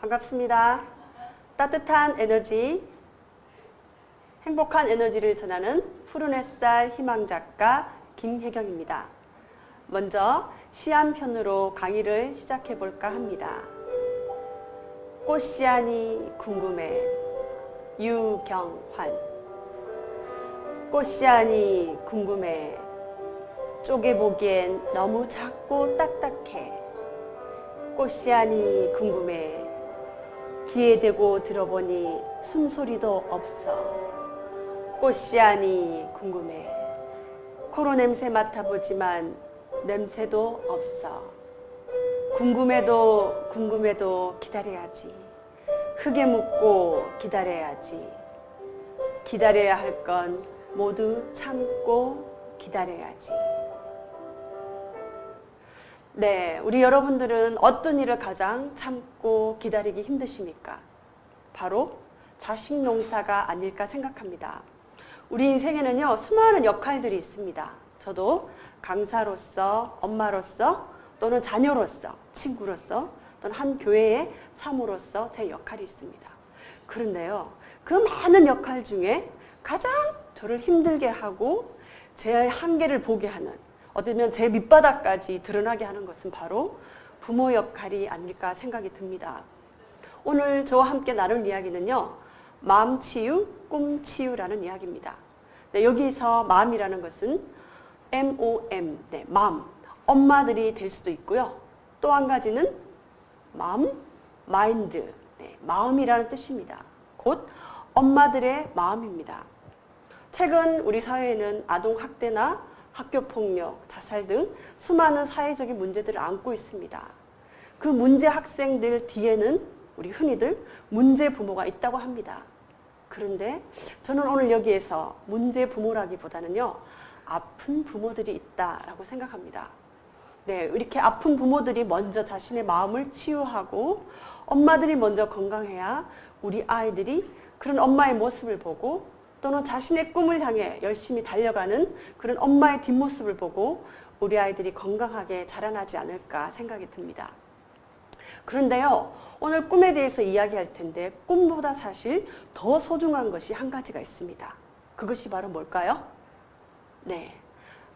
반갑습니다. 따뜻한 에너지, 행복한 에너지를 전하는 푸른 햇살 희망작가 김혜경입니다. 먼저 시 한 편으로 강의를 시작해 볼까 합니다. 꽃씨안이 궁금해. 유경환. 꽃씨안이 궁금해. 쪼개보기엔 너무 작고 딱딱해. 꽃씨안이 궁금해. 귀에 대고 들어보니 숨소리도 없어. 꽃씨안이 궁금해. 코로 냄새 맡아보지만 냄새도 없어. 궁금해도 기다려야지. 흙에 묻고 기다려야지. 기다려야 할 건 모두 참고 기다려야지. 네, 우리 여러분들은 어떤 일을 가장 참고 기다리기 힘드십니까? 바로 자식 농사가 아닐까 생각합니다. 우리 인생에는요, 수많은 역할들이 있습니다. 저도 강사로서, 엄마로서, 또는 자녀로서, 친구로서, 또는 한 교회의 사모로서 제 역할이 있습니다. 그런데요, 그 많은 역할 중에 가장 저를 힘들게 하고 제 한계를 보게 하는, 어쩌면 제 밑바닥까지 드러나게 하는 것은 바로 부모 역할이 아닐까 생각이 듭니다. 오늘 저와 함께 나눌 이야기는요, 마음치유, 꿈치유라는 이야기입니다. 네, 여기서 마음이라는 것은 MOM, 네, 마음, 엄마들이 될 수도 있고요. 또 한 가지는 마음, 마인드, 네, 마음이라는 뜻입니다. 곧 엄마들의 마음입니다. 최근 우리 사회에는 아동학대나 학교폭력, 자살 등 수많은 사회적인 문제들을 안고 있습니다. 그 문제 학생들 뒤에는 우리 흔히들 문제 부모가 있다고 합니다. 그런데 저는 오늘 여기에서 문제 부모라기보다는요, 아픈 부모들이 있다라고 생각합니다. 네, 이렇게 아픈 부모들이 먼저 자신의 마음을 치유하고 엄마들이 먼저 건강해야 우리 아이들이 그런 엄마의 모습을 보고 또는 자신의 꿈을 향해 열심히 달려가는 그런 엄마의 뒷모습을 보고 우리 아이들이 건강하게 자라나지 않을까 생각이 듭니다. 그런데요, 오늘 꿈에 대해서 이야기할 텐데 꿈보다 사실 더 소중한 것이 한 가지가 있습니다. 그것이 바로 뭘까요? 네,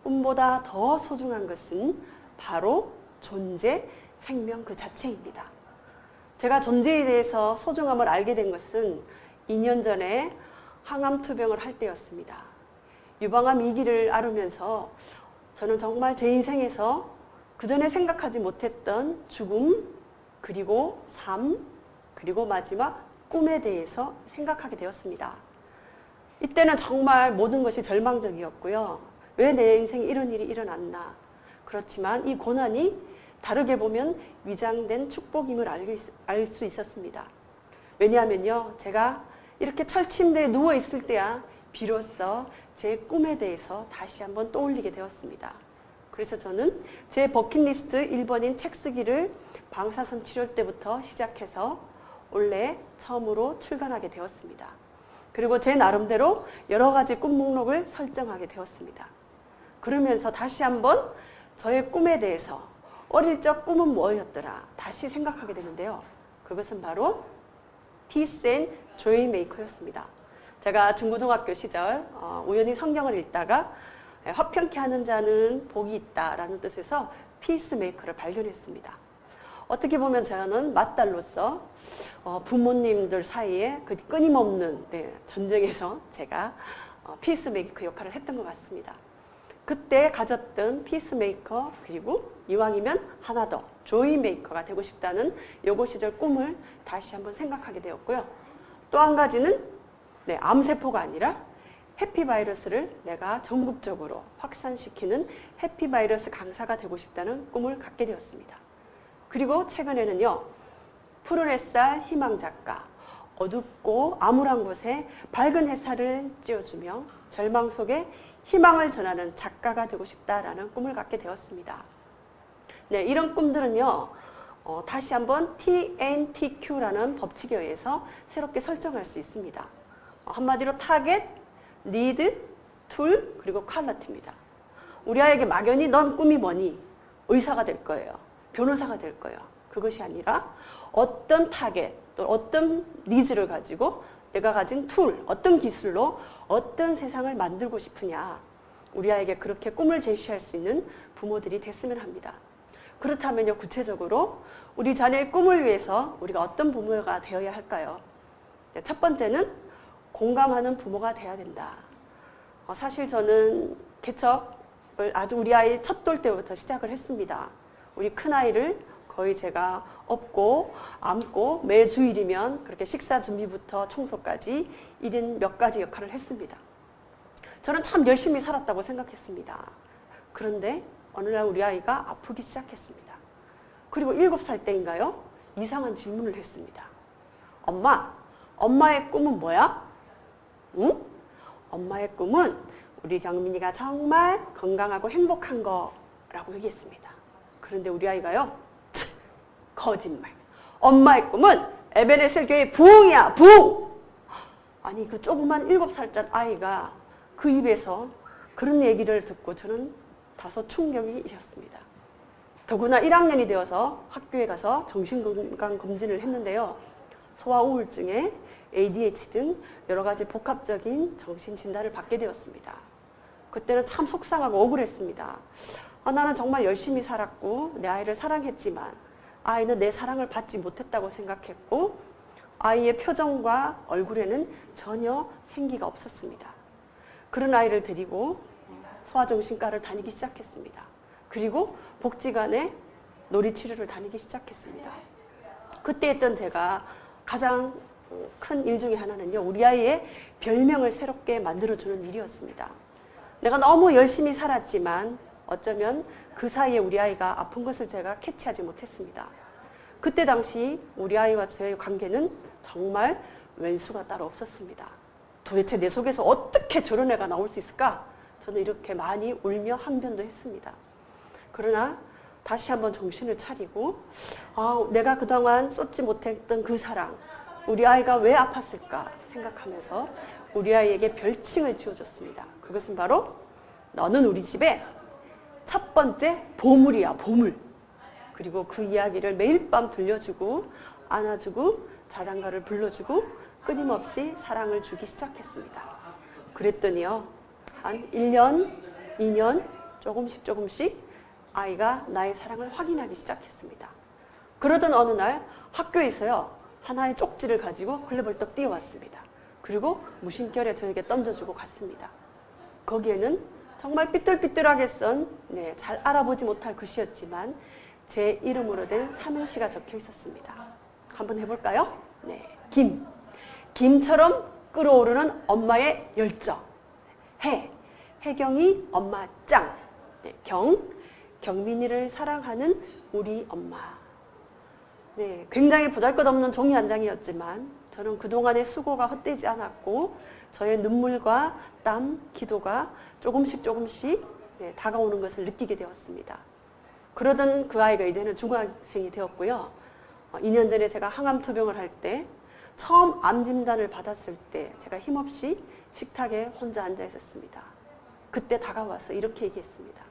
꿈보다 더 소중한 것은 바로 존재, 생명 그 자체입니다. 제가 존재에 대해서 소중함을 알게 된 것은 2년 전에 항암 투병을 할 때였습니다. 유방암 2기를 앓으면서 저는 정말 제 인생에서 그전에 생각하지 못했던 죽음, 그리고 삶, 그리고 마지막 꿈에 대해서 생각하게 되었습니다. 이때는 정말 모든 것이 절망적이었고요. 왜 내 인생에 이런 일이 일어났나. 그렇지만 이 고난이 다르게 보면 위장된 축복임을 알 수 있었습니다. 왜냐하면요, 제가 이렇게 철침대에 누워 있을 때야 비로소 제 꿈에 대해서 다시 한번 떠올리게 되었습니다. 그래서 저는 제 버킷리스트 1번인 책 쓰기를 방사선 치료 때부터 시작해서 올해 처음으로 출간하게 되었습니다. 그리고 제 나름대로 여러 가지 꿈 목록을 설정하게 되었습니다. 그러면서 다시 한번 저의 꿈에 대해서 어릴 적 꿈은 뭐였더라 다시 생각하게 되는데요. 그것은 바로 Peace and Joy Maker였습니다. 제가 중고등학교 시절 우연히 성경을 읽다가 화평케 하는 자는 복이 있다라는 뜻에서 피스메이커를 발견했습니다. 어떻게 보면 저는 맏딸로서 부모님들 사이에 그 끊임없는 전쟁에서 제가 피스메이커 역할을 했던 것 같습니다. 그때 가졌던 피스메이커, 그리고 이왕이면 하나 더 조이메이커가 되고 싶다는 여고 시절 꿈을 다시 한번 생각하게 되었고요. 또 한 가지는 암세포가 아니라 해피바이러스를 내가 전국적으로 확산시키는 해피바이러스 강사가 되고 싶다는 꿈을 갖게 되었습니다. 그리고 최근에는요, 푸른 햇살 희망작가, 어둡고 암울한 곳에 밝은 햇살을 쬐어주며 절망 속에 희망을 전하는 작가가 되고 싶다라는 꿈을 갖게 되었습니다. 네, 이런 꿈들은요, 다시 한번 TNTQ라는 법칙에 의해서 새롭게 설정할 수 있습니다. 한마디로 타겟, 니드, 툴, 그리고 퀄리티입니다. 우리 아이에게 막연히 넌 꿈이 뭐니? 의사가 될 거예요. 변호사가 될 거예요. 그것이 아니라 어떤 타겟, 또 어떤 니즈를 가지고 내가 가진 툴, 어떤 기술로 어떤 세상을 만들고 싶으냐. 우리 아이에게 그렇게 꿈을 제시할 수 있는 부모들이 됐으면 합니다. 그렇다면요, 구체적으로 우리 자녀의 꿈을 위해서 우리가 어떤 부모가 되어야 할까요? 첫 번째는 공감하는 부모가 돼야 된다. 사실 저는 개척을 아주 우리 아이 첫 돌 때부터 시작을 했습니다. 우리 큰아이를 거의 제가 업고 안고 매 주일이면 그렇게 식사 준비부터 청소까지 1인 몇 가지 역할을 했습니다. 저는 참 열심히 살았다고 생각했습니다. 그런데 어느 날 우리 아이가 아프기 시작했습니다. 그리고 7살 때인가요? 이상한 질문을 했습니다. 엄마, 엄마의 꿈은 뭐야? 응? 엄마의 꿈은 우리 경민이가 정말 건강하고 행복한 거라고 얘기했습니다. 그런데 우리 아이가요, 거짓말. 엄마의 꿈은 에베네셀 교회 부흥이야, 부흥! 아니, 그 조그만 7살짜리 아이가 그 입에서 그런 얘기를 듣고 저는 다소 충격이 있었습니다. 더구나 1학년이 되어서 학교에 가서 정신건강검진을 했는데요. 소아우울증에 ADHD 등 여러 가지 복합적인 정신진단을 받게 되었습니다. 그때는 참 속상하고 억울했습니다. 나는 정말 열심히 살았고 내 아이를 사랑했지만 아이는 내 사랑을 받지 못했다고 생각했고 아이의 표정과 얼굴에는 전혀 생기가 없었습니다. 그런 아이를 데리고 소아정신과를 다니기 시작했습니다. 그리고 복지관에 놀이치료를 다니기 시작했습니다. 그때 했던 제가 가장 큰 일 중에 하나는요, 우리 아이의 별명을 새롭게 만들어주는 일이었습니다. 내가 너무 열심히 살았지만 어쩌면 그 사이에 우리 아이가 아픈 것을 제가 캐치하지 못했습니다. 그때 당시 우리 아이와 저의 관계는 정말 왼수가 따로 없었습니다. 도대체 내 속에서 어떻게 저런 애가 나올 수 있을까? 저는 이렇게 많이 울며 항변도 했습니다. 그러나 다시 한번 정신을 차리고 내가 그동안 쏟지 못했던 그 사랑, 우리 아이가 왜 아팠을까 생각하면서 우리 아이에게 별칭을 지어줬습니다. 그것은 바로 너는 우리 집에 첫 번째 보물이야, 보물. 그리고 그 이야기를 매일 밤 들려주고 안아주고 자장가를 불러주고 끊임없이 사랑을 주기 시작했습니다. 그랬더니요, 한 1년, 2년 조금씩 아이가 나의 사랑을 확인하기 시작했습니다. 그러던 어느 날 학교에서요, 하나의 쪽지를 가지고 헐레벌떡 뛰어왔습니다. 그리고 무심결에 저에게 던져주고 갔습니다. 거기에는 정말 삐뚤삐뚤하게 쓴 잘 알아보지 못할 글씨였지만 제 이름으로 된 삼행시가 적혀 있었습니다. 한번 해볼까요? 네, 김처럼 끓어오르는 엄마의 열정. 혜경이 엄마 짱. 네, 경민이를 사랑하는 우리 엄마. 네, 굉장히 보잘것없는 종이 한 장이었지만 저는 그동안의 수고가 헛되지 않았고 저의 눈물과 땀, 기도가 조금씩 다가오는 것을 느끼게 되었습니다. 그러던 그 아이가 이제는 중학생이 되었고요. 2년 전에 제가 항암 투병을 할 때 처음 암 진단을 받았을 때 제가 힘없이 식탁에 혼자 앉아 있었습니다. 그때 다가와서 이렇게 얘기했습니다.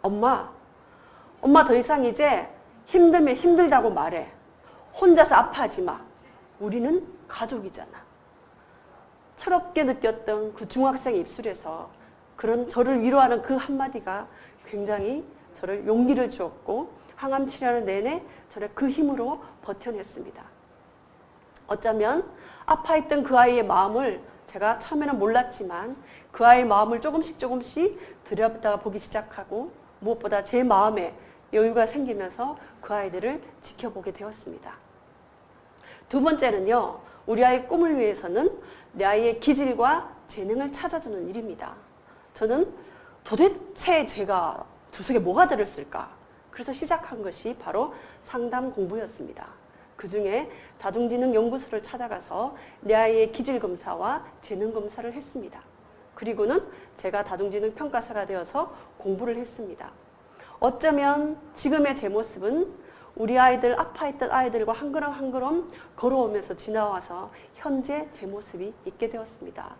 엄마 더 이상 이제 힘들면 힘들다고 말해. 혼자서 아파하지 마. 우리는 가족이잖아. 철없게 느꼈던 그 중학생의 입술에서 그런 저를 위로하는 그 한마디가 굉장히 저를 용기를 주었고 항암 치료하는 내내 저를 그 힘으로 버텨냈습니다. 어쩌면 아파했던 그 아이의 마음을 제가 처음에는 몰랐지만 그 아이의 마음을 조금씩 들여다보다 보기 시작하고 무엇보다 제 마음에 여유가 생기면서 그 아이들을 지켜보게 되었습니다. 두 번째는요, 우리 아이의 꿈을 위해서는 내 아이의 기질과 재능을 찾아주는 일입니다. 저는 도대체 제가 두 속에 뭐가 들었을까? 그래서 시작한 것이 바로 상담 공부였습니다. 그 중에 다중지능연구소를 찾아가서 내 아이의 기질검사와 재능검사를 했습니다. 그리고는 제가 다중지능평가사가 되어서 공부를 했습니다. 어쩌면 지금의 제 모습은 우리 아이들, 아파했던 아이들과 한 걸음 한 걸음 걸어오면서 지나와서 현재 제 모습이 있게 되었습니다.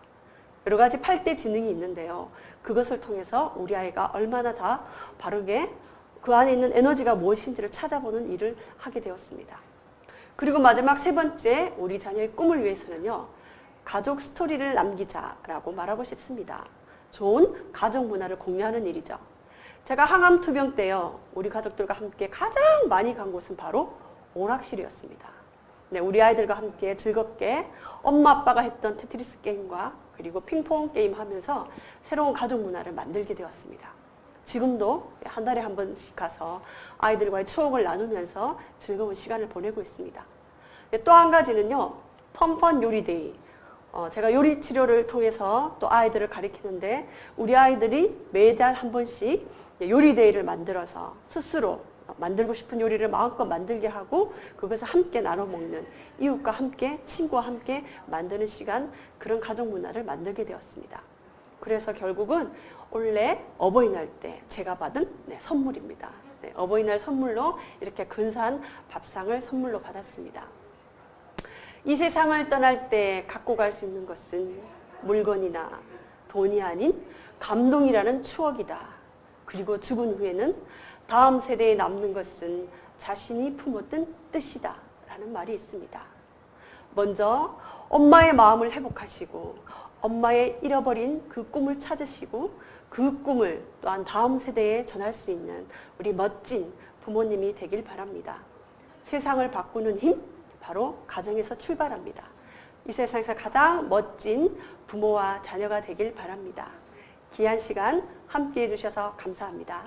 여러 가지 8대 지능이 있는데요. 그것을 통해서 우리 아이가 얼마나 다 바르게 그 안에 있는 에너지가 무엇인지를 찾아보는 일을 하게 되었습니다. 그리고 마지막 세 번째, 우리 자녀의 꿈을 위해서는요, 가족 스토리를 남기자라고 말하고 싶습니다. 좋은 가족 문화를 공유하는 일이죠. 제가 항암 투병 때요, 우리 가족들과 함께 가장 많이 간 곳은 바로 오락실이었습니다. 네, 우리 아이들과 함께 즐겁게 엄마 아빠가 했던 테트리스 게임과 그리고 핑퐁 게임 하면서 새로운 가족 문화를 만들게 되었습니다. 지금도 한 달에 한 번씩 가서 아이들과의 추억을 나누면서 즐거운 시간을 보내고 있습니다. 또 한 가지는요, 펀펀 요리데이. 제가 요리 치료를 통해서 또 아이들을 가르치는데 우리 아이들이 매달 한 번씩 요리데이를 만들어서 스스로 만들고 싶은 요리를 마음껏 만들게 하고 그것을 함께 나눠 먹는, 이웃과 함께 친구와 함께 만드는 시간, 그런 가족 문화를 만들게 되었습니다. 그래서 결국은 올해 어버이날 때 제가 받은 선물입니다. 네, 어버이날 선물로 이렇게 근사한 밥상을 선물로 받았습니다. 이 세상을 떠날 때 갖고 갈 수 있는 것은 물건이나 돈이 아닌 감동이라는 추억이다. 그리고 죽은 후에는 다음 세대에 남는 것은 자신이 품었던 뜻이다 라는 말이 있습니다. 먼저 엄마의 마음을 회복하시고 엄마의 잃어버린 그 꿈을 찾으시고 그 꿈을 또한 다음 세대에 전할 수 있는 우리 멋진 부모님이 되길 바랍니다. 세상을 바꾸는 힘, 바로 가정에서 출발합니다. 이 세상에서 가장 멋진 부모와 자녀가 되길 바랍니다. 귀한 시간 함께 해주셔서 감사합니다.